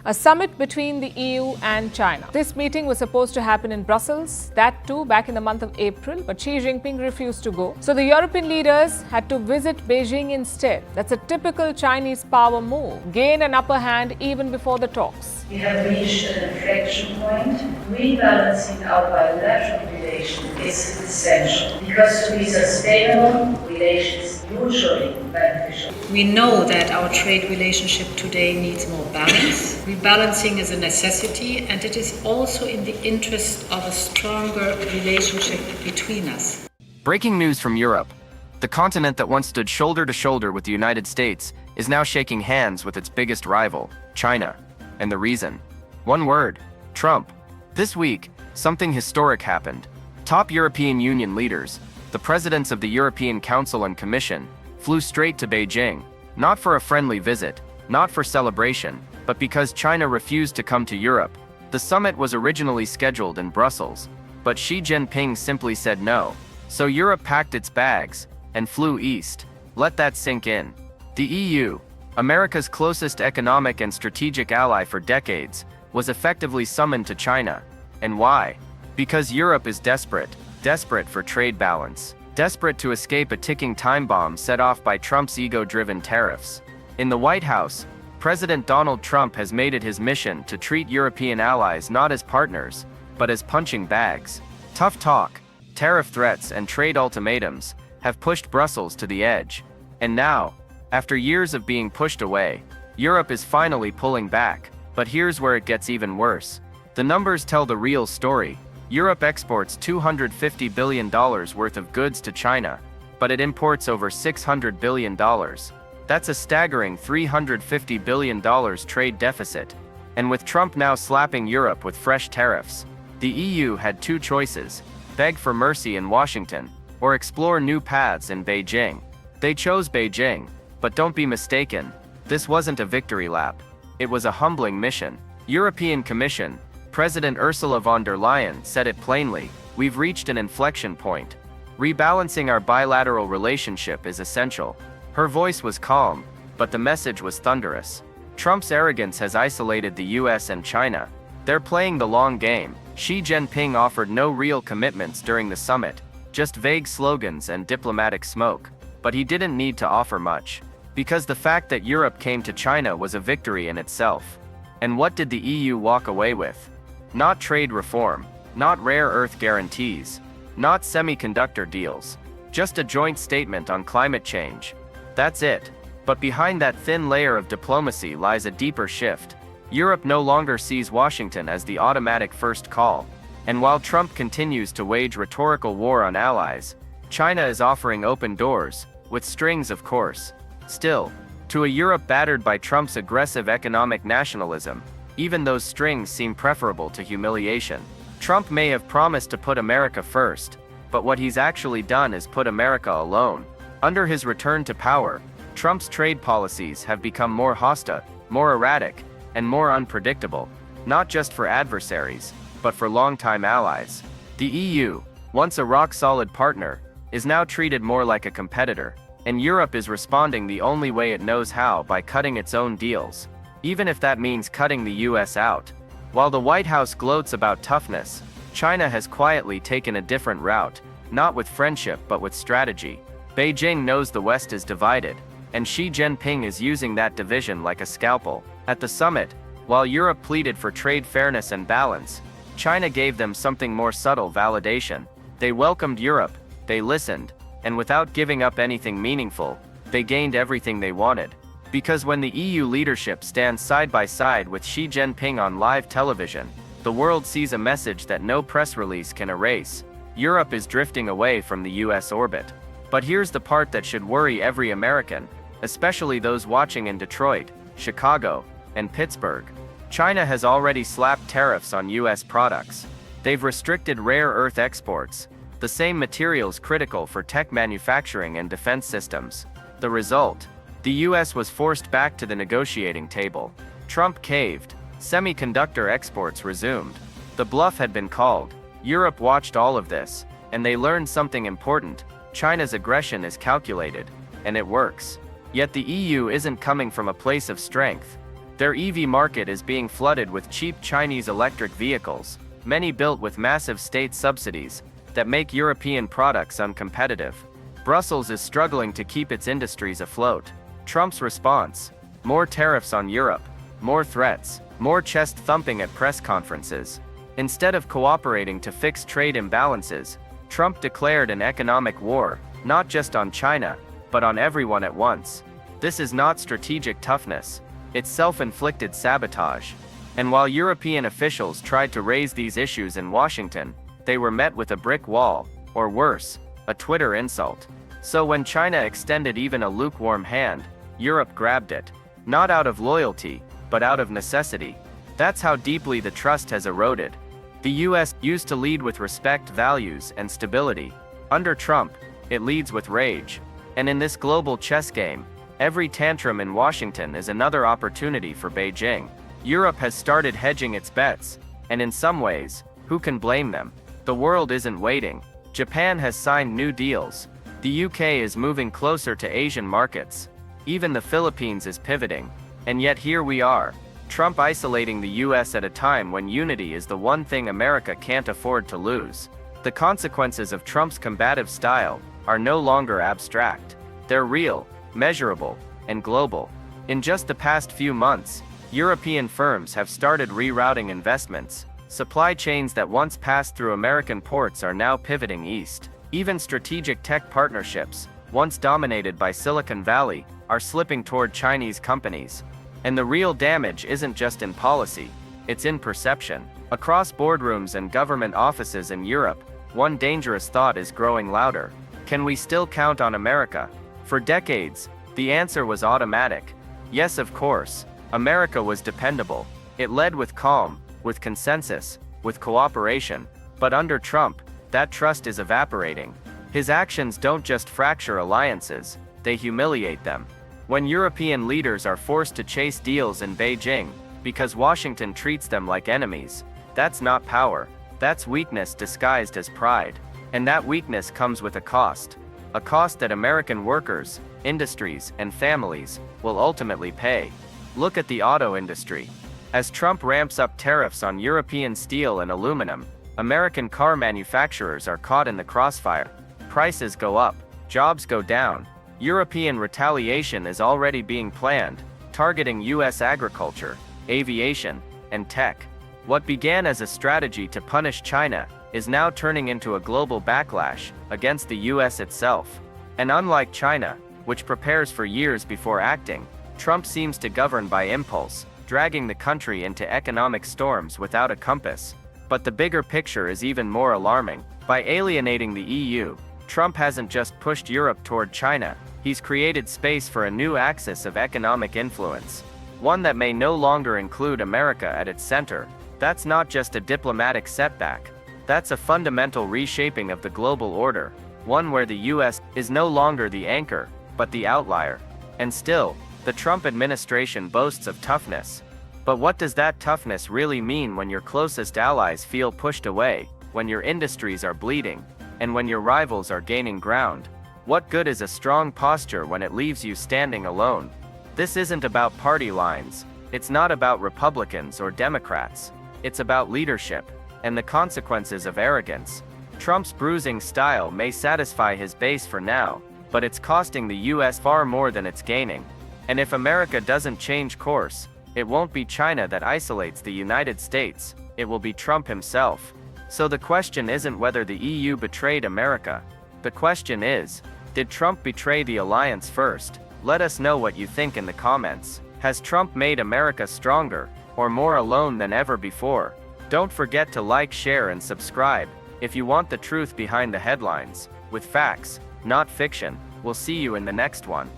a summit between the EU and China. This meeting was supposed to happen in Brussels, that too back in the month of April, but Xi Jinping refused to go. So the European leaders had to visit Beijing instead. That's a typical Chinese power move, gain an upper hand even before the talks. We have reached an inflection point. Rebalancing our bilateral relations is essential because to be sustainable, relations mutually beneficial. We know that our trade relationship today needs more balance. Rebalancing is a necessity, and it is also in the interest of a stronger relationship between us. Breaking news from Europe. The continent that once stood shoulder to shoulder with the United States is now shaking hands with its biggest rival, China. And the reason? One word: Trump. This week, something historic happened. Top European Union leaders, the presidents of the European Council and Commission, flew straight to Beijing, not for a friendly visit, not for celebration, but because China refused to come to Europe. The summit was originally scheduled in Brussels, but Xi Jinping simply said no. So Europe packed its bags and flew east. Let that sink in. The EU, America's closest economic and strategic ally for decades, was effectively summoned to China. And why? Because Europe is desperate for trade balance, desperate to escape a ticking time bomb set off by Trump's ego-driven tariffs. In the White House, President Donald Trump has made it his mission to treat European allies not as partners, but as punching bags. Tough talk, tariff threats, and trade ultimatums have pushed Brussels to the edge. And now, after years of being pushed away, Europe is finally pulling back. But here's where it gets even worse. The numbers tell the real story. Europe exports $250 billion worth of goods to China, but it imports over $600 billion. That's a staggering $350 billion trade deficit. And with Trump now slapping Europe with fresh tariffs, the EU had two choices: beg for mercy in Washington, or explore new paths in Beijing. They chose Beijing, but don't be mistaken, this wasn't a victory lap. It was a humbling mission. European Commission President Ursula von der Leyen said it plainly: we've reached an inflection point. Rebalancing our bilateral relationship is essential. Her voice was calm, but the message was thunderous. Trump's arrogance has isolated the US and China. They're playing the long game. Xi Jinping offered no real commitments during the summit, just vague slogans and diplomatic smoke. But he didn't need to offer much, because the fact that Europe came to China was a victory in itself. And what did the EU walk away with? Not trade reform, not rare earth guarantees, not semiconductor deals, just a joint statement on climate change. That's it. But behind that thin layer of diplomacy lies a deeper shift. Europe no longer sees Washington as the automatic first call. And while Trump continues to wage rhetorical war on allies, China is offering open doors, with strings of course. Still, to a Europe battered by Trump's aggressive economic nationalism, even those strings seem preferable to humiliation. Trump may have promised to put America first, but what he's actually done is put America alone. Under his return to power, Trump's trade policies have become more hostile, more erratic, and more unpredictable, not just for adversaries, but for longtime allies. The EU, once a rock-solid partner, is now treated more like a competitor. And Europe is responding the only way it knows how, by cutting its own deals, even if that means cutting the US out. While the White House gloats about toughness, China has quietly taken a different route, not with friendship but with strategy. Beijing knows the West is divided, and Xi Jinping is using that division like a scalpel. At the summit, while Europe pleaded for trade fairness and balance, China gave them something more subtle: validation. They welcomed Europe, they listened, and without giving up anything meaningful, they gained everything they wanted. Because when the EU leadership stands side by side with Xi Jinping on live television, the world sees a message that no press release can erase. Europe is drifting away from the US orbit. But here's the part that should worry every American, especially those watching in Detroit, Chicago, and Pittsburgh. China has already slapped tariffs on US products. They've restricted rare earth exports, the same materials critical for tech manufacturing and defense systems. The result? The US was forced back to the negotiating table. Trump caved. Semiconductor exports resumed. The bluff had been called. Europe watched all of this, and they learned something important: China's aggression is calculated, and it works. Yet the EU isn't coming from a place of strength. Their EV market is being flooded with cheap Chinese electric vehicles, many built with massive state subsidies, that make European products uncompetitive. Brussels is struggling to keep its industries afloat. Trump's response: more tariffs on Europe, more threats, more chest thumping at press conferences. Instead of cooperating to fix trade imbalances, Trump declared an economic war, not just on China, but on everyone at once. This is not strategic toughness, it's self-inflicted sabotage. And while European officials tried to raise these issues in Washington, they were met with a brick wall, or worse, a Twitter insult. So when China extended even a lukewarm hand, Europe grabbed it. Not out of loyalty, but out of necessity. That's how deeply the trust has eroded. The US used to lead with respect, values, and stability. Under Trump, it leads with rage. And in this global chess game, every tantrum in Washington is another opportunity for Beijing. Europe has started hedging its bets, and in some ways, who can blame them? The world isn't waiting. Japan has signed new deals. The UK is moving closer to Asian markets. Even the Philippines is pivoting. And yet here we are, Trump isolating the US at a time when unity is the one thing America can't afford to lose. The consequences of Trump's combative style are no longer abstract. They're real, measurable, and global. In just the past few months, European firms have started rerouting investments. Supply chains that once passed through American ports are now pivoting east. Even strategic tech partnerships, once dominated by Silicon Valley, are slipping toward Chinese companies. And the real damage isn't just in policy, it's in perception. Across boardrooms and government offices in Europe, one dangerous thought is growing louder. Can we still count on America? For decades, the answer was automatic. Yes, of course, America was dependable. It led with calm, with consensus, with cooperation. But under Trump, that trust is evaporating. His actions don't just fracture alliances, they humiliate them. When European leaders are forced to chase deals in Beijing because Washington treats them like enemies, that's not power, that's weakness disguised as pride. And that weakness comes with a cost that American workers, industries, and families will ultimately pay. Look at the auto industry. As Trump ramps up tariffs on European steel and aluminum, American car manufacturers are caught in the crossfire. Prices go up, jobs go down. European retaliation is already being planned, targeting US agriculture, aviation, and tech. What began as a strategy to punish China is now turning into a global backlash against the US itself. And unlike China, which prepares for years before acting, Trump seems to govern by impulse, dragging the country into economic storms without a compass. But the bigger picture is even more alarming. By alienating the EU, Trump hasn't just pushed Europe toward China, he's created space for a new axis of economic influence. One that may no longer include America at its center. That's not just a diplomatic setback. That's a fundamental reshaping of the global order, one where the US is no longer the anchor, but the outlier. And still, the Trump administration boasts of toughness. But what does that toughness really mean when your closest allies feel pushed away, when your industries are bleeding, and when your rivals are gaining ground? What good is a strong posture when it leaves you standing alone? This isn't about party lines. It's not about Republicans or Democrats. It's about leadership and the consequences of arrogance. Trump's bruising style may satisfy his base for now, but it's costing the US far more than it's gaining. And if America doesn't change course, it won't be China that isolates the United States, it will be Trump himself. So the question isn't whether the EU betrayed America. The question is, did Trump betray the alliance first? Let us know what you think in the comments. Has Trump made America stronger, or more alone than ever before? Don't forget to like, share, and subscribe if you want the truth behind the headlines, with facts, not fiction. We'll see you in the next one.